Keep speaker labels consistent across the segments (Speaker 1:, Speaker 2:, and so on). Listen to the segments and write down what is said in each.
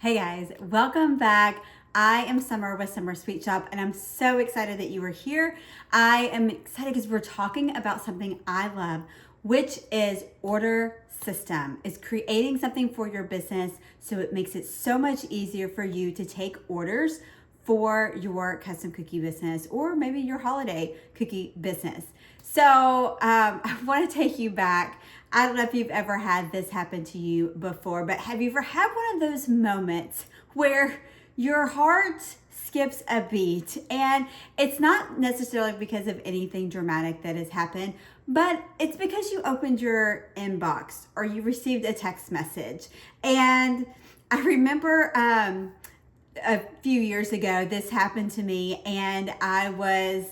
Speaker 1: Hey guys, welcome back. I am Summer with Summer Sweet Shop, and I'm so excited that you are here. I am excited because we're talking about something I love, which is order system. Is creating something for your business so it makes it so much easier for you to take orders for your custom cookie business or maybe your holiday cookie business. So I want to take you back. I don't know if you've ever had this happen to you before, but have you ever had one of those moments where your heart skips a beat? And it's not necessarily because of anything dramatic that has happened, but it's because you opened your inbox or you received a text message. And I remember a few years ago, this happened to me, and I was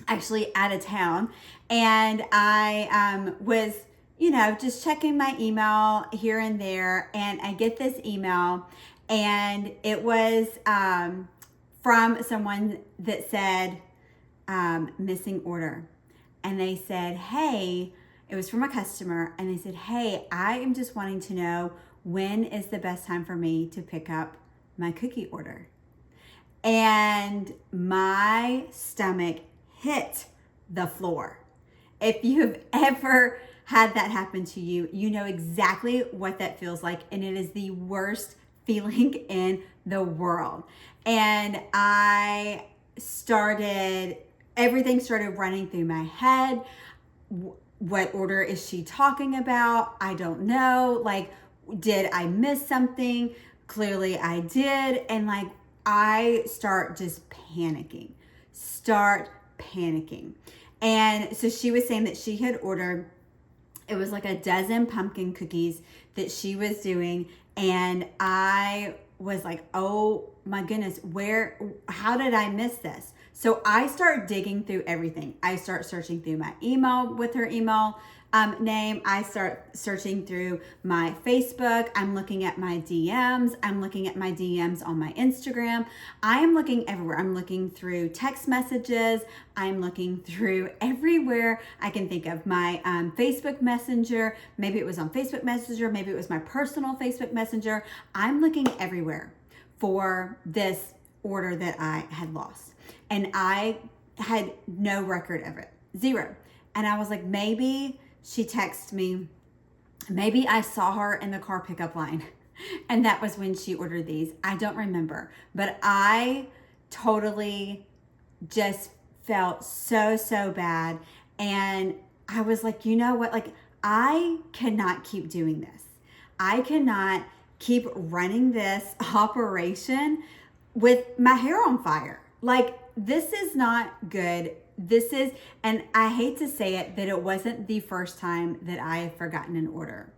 Speaker 1: actually out of town, and I was, just checking my email here and there, and I get this email, and it was from someone that said missing order, and they said, hey, it was from a customer, and they said, hey, I am just wanting to know when is the best time for me to pick up my cookie order. And my stomach hit the floor. If you've ever had that happen to you, you know exactly what that feels like, and it is the worst feeling in the world. And everything started running through my head. What order is she talking about? I don't know. Did I miss something? Clearly I did. And I start just panicking. And so she was saying that she had ordered, it was like a dozen pumpkin cookies that she was doing. And I was like, oh my goodness, how did I miss this? So I start digging through everything. I start searching through my email with her email name. I start searching through my Facebook. I'm looking at my DMs. I'm looking at my DMs on my Instagram. I am looking everywhere. I'm looking through text messages. I'm looking through everywhere I can think of. My Facebook Messenger. Maybe it was on Facebook Messenger. Maybe it was my personal Facebook Messenger. I'm looking everywhere for this order that I had lost. And I had no record of it. Zero. And I was like, maybe she texted me. Maybe I saw her in the car pickup line. And that was when she ordered these. I don't remember. But I totally just felt so bad. And I was like, you know what? I cannot keep doing this. I cannot keep running this operation with my hair on fire. This is not good. And I hate to say it, that it wasn't the first time that I had forgotten an order.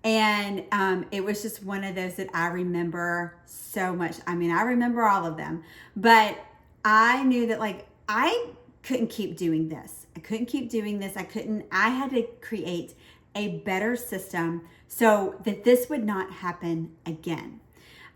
Speaker 1: And it was just one of those that I remember so much. I mean, I remember all of them, but I knew that I couldn't keep doing this. I had to create a better system so that this would not happen again.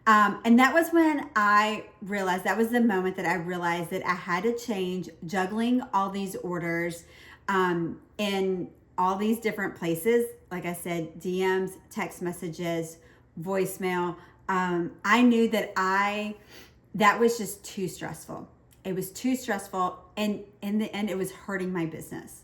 Speaker 1: And that was when that was the moment that I realized that I had to change juggling all these orders in all these different places. Like I said, DMs, text messages, voicemail. I knew that that was just too stressful. It was too stressful. And in the end, it was hurting my business.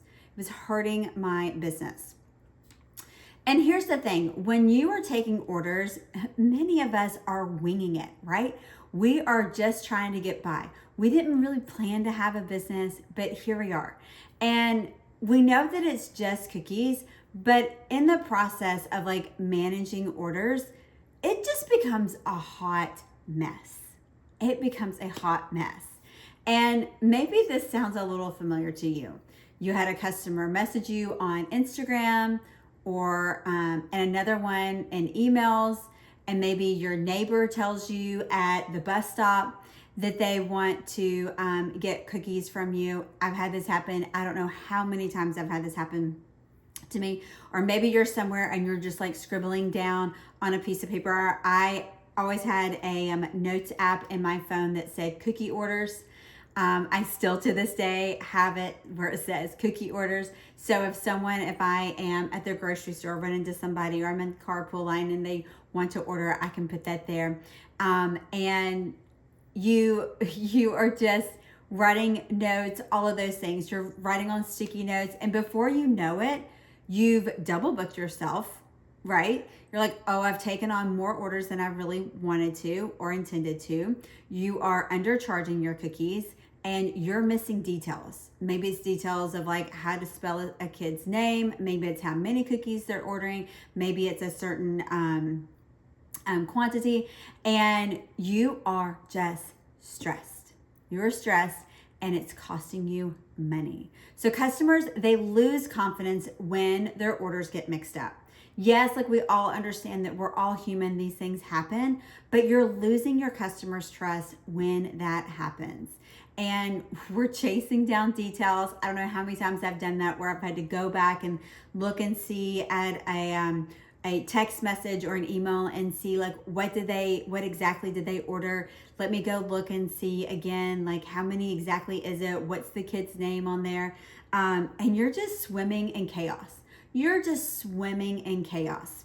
Speaker 1: And here's the thing, when you are taking orders, many of us are winging it, right? We are just trying to get by. We didn't really plan to have a business, but here we are. And we know that it's just cookies, but in the process of managing orders, it just becomes a hot mess. And maybe this sounds a little familiar to you. You had a customer message you on Instagram, or and another one in emails, and maybe your neighbor tells you at the bus stop that they want to get cookies from you. I've had this happen. I don't know how many times I've had this happen to me. Or maybe you're somewhere and you're just scribbling down on a piece of paper. I always had a notes app in my phone that said cookie orders. I still to this day have it where it says cookie orders. So if I am at the grocery store, run into somebody, or I'm in the carpool line and they want to order, I can put that there. And you are just writing notes, all of those things. You're writing on sticky notes, and before you know it, you've double booked yourself, right? You're like, oh, I've taken on more orders than I really wanted to or intended to. You are undercharging your cookies, and you're missing details. Maybe it's details of like how to spell a kid's name. Maybe it's how many cookies they're ordering. Maybe it's a certain quantity, and you are just stressed. You're stressed, and it's costing you money. So customers, they lose confidence when their orders get mixed up. Yes, like we all understand that we're all human, these things happen, but you're losing your customers' trust when that happens. And we're chasing down details. I don't know how many times I've done that, where I've had to go back and look and see at a text message or an email and see like what exactly did they order. Let me go look and see again, like how many exactly is it? What's the kid's name on there? And you're just swimming in chaos. You're just swimming in chaos.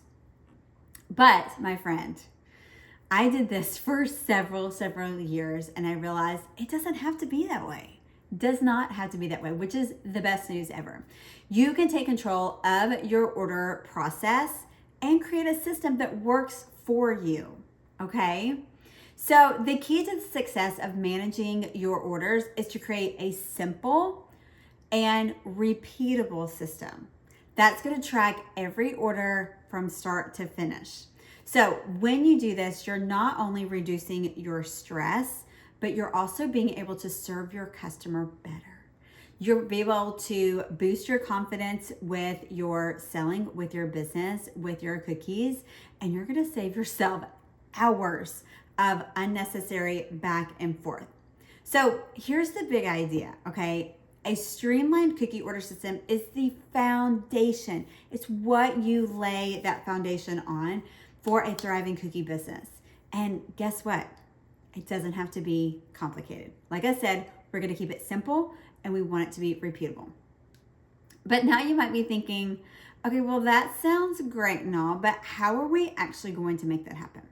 Speaker 1: But my friend, I did this for several years, and I realized it doesn't have to be that way. Does not have to be that way, which is the best news ever. You can take control of your order process and create a system that works for you, okay? So the key to the success of managing your orders is to create a simple and repeatable system that's going to track every order from start to finish. So when you do this, you're not only reducing your stress, but you're also being able to serve your customer better. You'll be able to boost your confidence with your selling, with your business, with your cookies, and you're going to save yourself hours of unnecessary back and forth. So here's the big idea, okay? A streamlined cookie order system is the foundation. It's what you lay that foundation on for a thriving cookie business. And guess what? It doesn't have to be complicated. Like I said, we're going to keep it simple, and we want it to be repeatable. But now you might be thinking, okay, well, that sounds great and all, but how are we actually going to make that happen?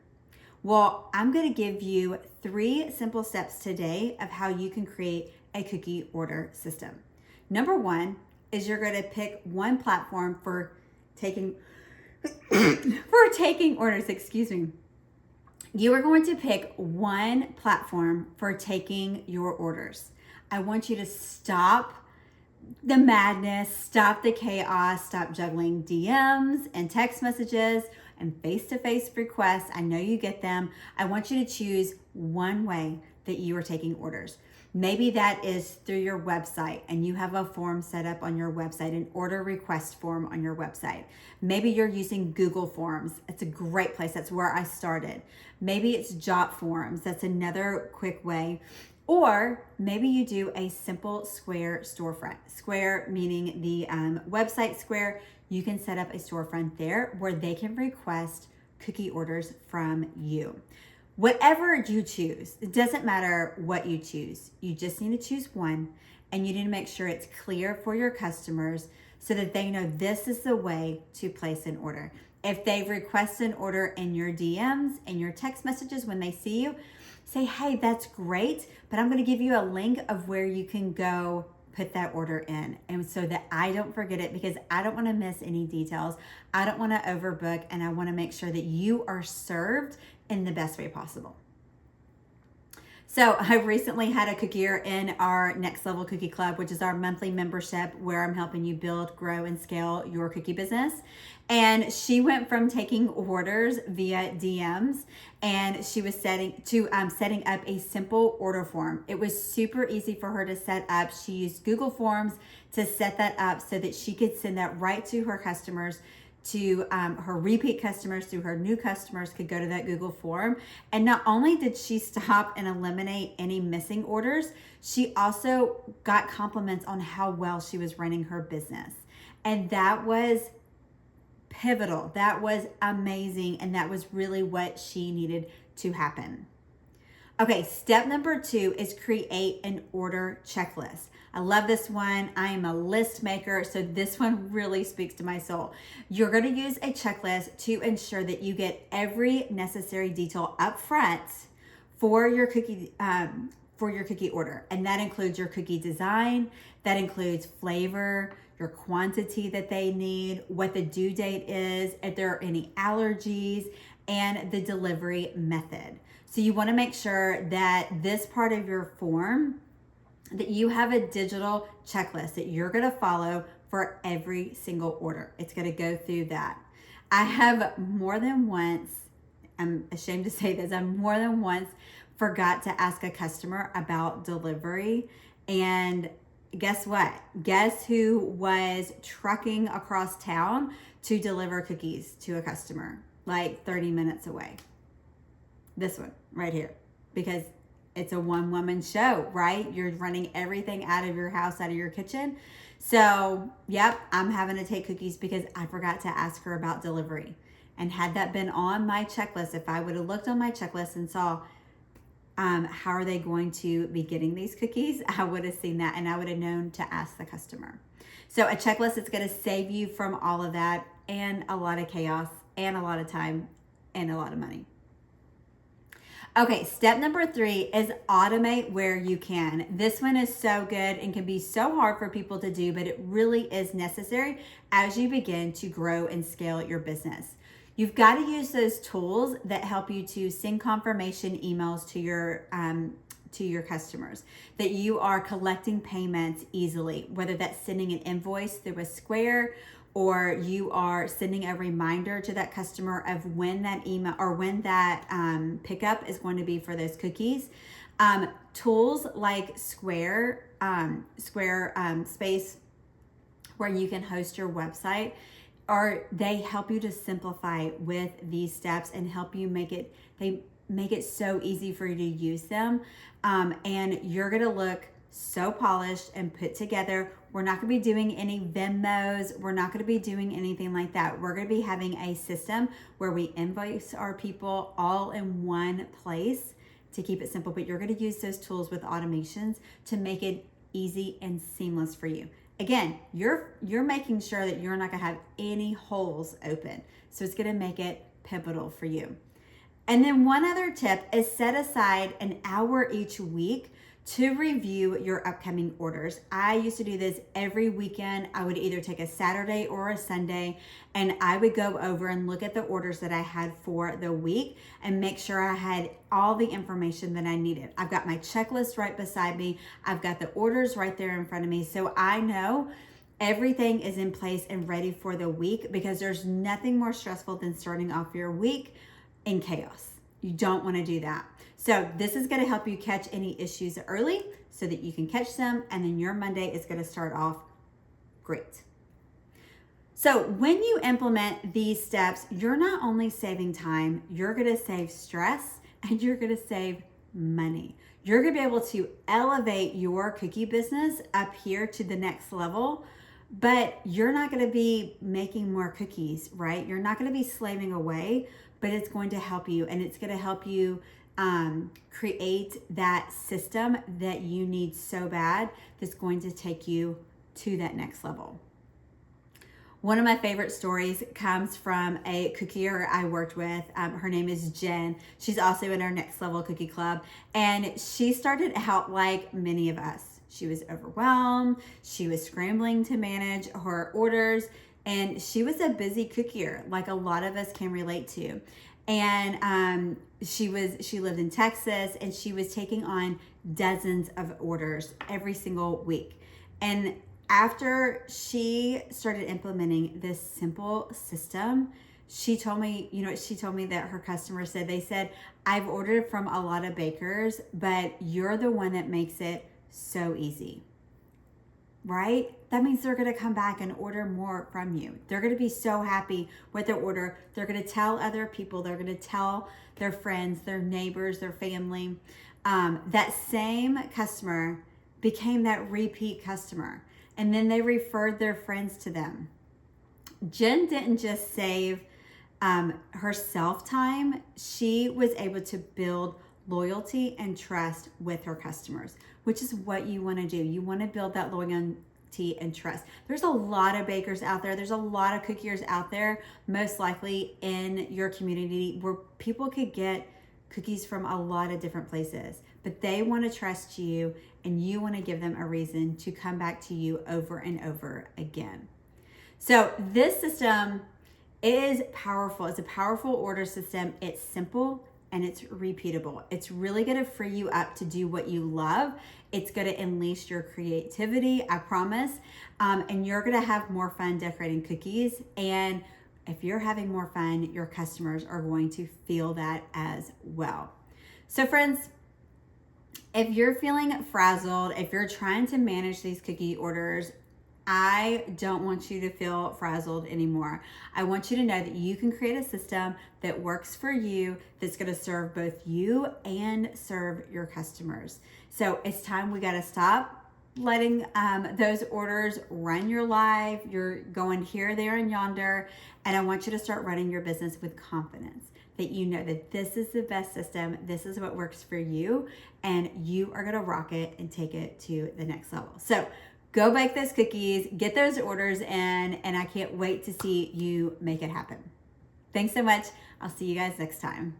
Speaker 1: Well, I'm going to give you 3 simple steps today of how you can create a cookie order system. Number 1 is you're going to pick one platform for taking orders, excuse me. You are going to pick one platform for taking your orders. I want you to stop the madness, stop the chaos, stop juggling DMs and text messages and face-to-face requests. I know you get them. I want you to choose one way that you are taking orders. Maybe that is through your website, and you have a form set up on your website, an order request form on your website. Maybe you're using Google Forms. It's a great place. That's where I started. Maybe it's Jot Forms. That's another quick way. Or maybe you do a simple Square storefront. Square meaning the website Square. You can set up a storefront there where they can request cookie orders from you. Whatever you choose, it doesn't matter what you choose. You just need to choose one, and you need to make sure it's clear for your customers so that they know this is the way to place an order. If they request an order in your DMs and your text messages when they see you, say, hey, that's great, but I'm going to give you a link of where you can go put that order in. And so that I don't forget it, because I don't want to miss any details. I don't want to overbook, and I want to make sure that you are served in the best way possible. So I recently had a cookier in our Next Level Cookie Club, which is our monthly membership where I'm helping you build, grow, and scale your cookie business. And she went from taking orders via DMs, and she was setting up a simple order form. It was super easy for her to set up. She used Google Forms to set that up so that she could send that right to her customers, to her repeat customers, to her new customers could go to that Google form. And not only did she stop and eliminate any missing orders, she also got compliments on how well she was running her business. And that was pivotal. That was amazing. And that was really what she needed to happen. Okay, step number 2 is create an order checklist. I love this one. I am a list maker, so this one really speaks to my soul. You're going to use a checklist to ensure that you get every necessary detail up front for your cookie order, and that includes your cookie design, that includes flavor, your quantity that they need, what the due date is, if there are any allergies, and the delivery method. So you want to make sure that this part of your form, that you have a digital checklist that you're going to follow for every single order. It's going to go through that. I have more than once, I'm ashamed to say this, I more than once forgot to ask a customer about delivery. And guess what? Guess who was trucking across town to deliver cookies to a customer like 30 minutes away? This one right here, because it's a one-woman show, right? You're running everything out of your house, out of your kitchen. So, yep, I'm having to take cookies because I forgot to ask her about delivery. And had that been on my checklist, if I would have looked on my checklist and saw how are they going to be getting these cookies, I would have seen that and I would have known to ask the customer. So a checklist is going to save you from all of that and a lot of chaos and a lot of time and a lot of money. Okay, step number 3 is automate where you can. This one is so good and can be so hard for people to do, but it really is necessary as you begin to grow and scale your business. You've got to use those tools that help you to send confirmation emails to your customers, that you are collecting payments easily, whether that's sending an invoice through a Square, or you are sending a reminder to that customer of when that email or when that pickup is going to be for those cookies. Tools like Square Space, where you can host your website, or they help you to simplify with these steps and help you make it so easy for you to use them. And you're going to look so polished and put together. We're not going to be doing any Venmos. We're not going to be doing anything like that. We're going to be having a system where we invoice our people all in one place to keep it simple. But you're going to use those tools with automations to make it easy and seamless for you. Again, you're making sure that you're not going to have any holes open. So it's going to make it pivotal for you. And then one other tip is set aside an hour each week to review your upcoming orders. I used to do this every weekend. I would either take a Saturday or a Sunday, and I would go over and look at the orders that I had for the week and make sure I had all the information that I needed. I've got my checklist right beside me. I've got the orders right there in front of me. So I know everything is in place and ready for the week, because there's nothing more stressful than starting off your week in chaos. You don't want to do that. So this is going to help you catch any issues early so that you can catch them, and then your Monday is going to start off great. So when you implement these steps, you're not only saving time, you're going to save stress and you're going to save money. You're going to be able to elevate your cookie business up here to the next level, but you're not going to be making more cookies, right? You're not going to be slaving away, but it's going to help you, and it's going to help you create that system that you need so bad that's going to take you to that next level. One of my favorite stories comes from a cookier I worked with. Her name is Jen. She's also in our Next Level Cookie Club, and she started out like many of us. She was overwhelmed. She was scrambling to manage her orders, and she was a busy cookier like a lot of us can relate to. And she lived in Texas, and she was taking on dozens of orders every single week. And after she started implementing this simple system, she told me that her customers said, I've ordered from a lot of bakers, but you're the one that makes it so easy. Right? That means they're going to come back and order more from you. They're going to be so happy with their order. They're going to tell other people. They're going to tell their friends, their neighbors, their family. That same customer became that repeat customer, and then they referred their friends to them. Jen didn't just save herself time. She was able to build loyalty and trust with her customers, which is what you want to do. You want to build that loyalty and trust. There's a lot of bakers out there. There's a lot of cookiers out there, most likely in your community, where people could get cookies from a lot of different places, but they want to trust you and you want to give them a reason to come back to you over and over again. So this system is powerful. It's a powerful order system. It's simple and it's repeatable. It's really going to free you up to do what you love. It's going to unleash your creativity, I promise. And you're going to have more fun decorating cookies. And if you're having more fun, your customers are going to feel that as well. So friends, if you're feeling frazzled, if you're trying to manage these cookie orders, I don't want you to feel frazzled anymore. I want you to know that you can create a system that works for you, that's going to serve both you and serve your customers. So it's time we got to stop letting those orders run your life. You're going here, there, and yonder. And I want you to start running your business with confidence, that you know that this is the best system. This is what works for you. And you are going to rock it and take it to the next level. So go bake those cookies, get those orders in, and I can't wait to see you make it happen. Thanks so much. I'll see you guys next time.